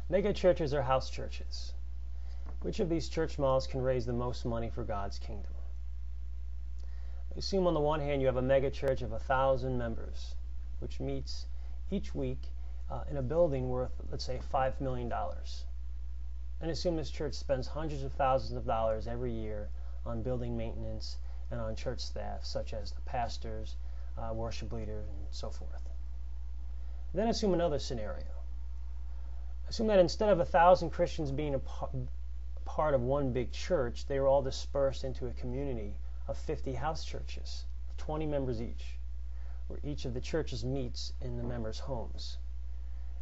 Mega churches are house churches. Which of these church models can raise the most money for God's kingdom? Assume on the one hand you have a mega church of 1,000 members, which meets each week in a building worth, let's say, $5 million. And assume this church spends hundreds of thousands of dollars every year on building maintenance and on church staff, such as the pastors, worship leaders, and so forth. Then assume another scenario. Assume that instead of 1,000 Christians being a part of one big church, they were all dispersed into a community of 50 house churches, 20 members each, where each of the churches meets in the members' homes.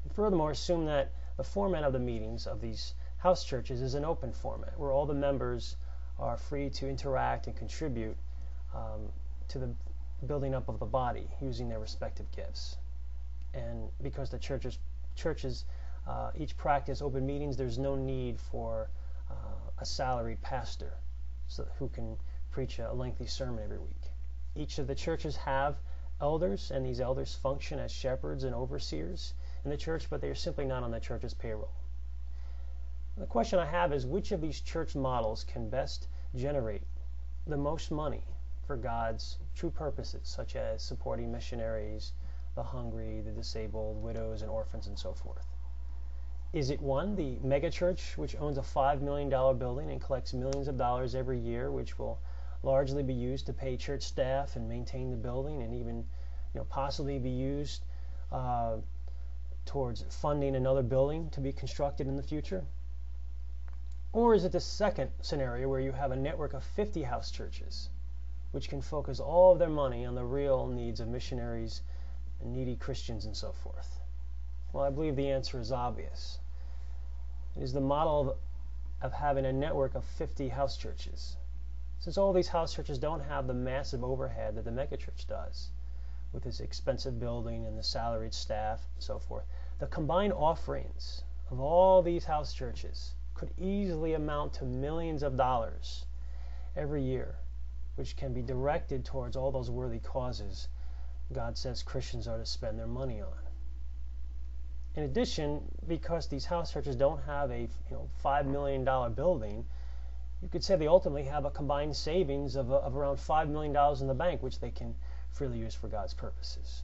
And furthermore, assume that the format of the meetings of these house churches is an open format, where all the members are free to interact and contribute to the building up of the body using their respective gifts. And because the churches each practice open meetings, there's no need for a salaried pastor who can preach a lengthy sermon every week. Each of the churches have elders, and these elders function as shepherds and overseers in the church, but they are simply not on the church's payroll. The question I have is, which of these church models can best generate the most money for God's true purposes, such as supporting missionaries, the hungry, the disabled, widows, and orphans, and so forth? Is it one, the megachurch, which owns a $5 million building and collects millions of dollars every year, which will largely be used to pay church staff and maintain the building, and even possibly be used towards funding another building to be constructed in the future? Or is it the second scenario, where you have a network of 50 house churches, which can focus all of their money on the real needs of missionaries and needy Christians and so forth? Well, I believe the answer is obvious. It is the model of having a network of 50 house churches. Since all these house churches don't have the massive overhead that the megachurch does, with its expensive building and the salaried staff and so forth, the combined offerings of all these house churches could easily amount to millions of dollars every year, which can be directed towards all those worthy causes God says Christians are to spend their money on. In addition, because these house churches don't have a $5 million building, you could say they ultimately have a combined savings of around $5 million in the bank, which they can freely use for God's purposes.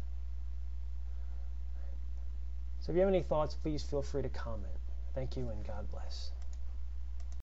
So if you have any thoughts, please feel free to comment. Thank you, and God bless.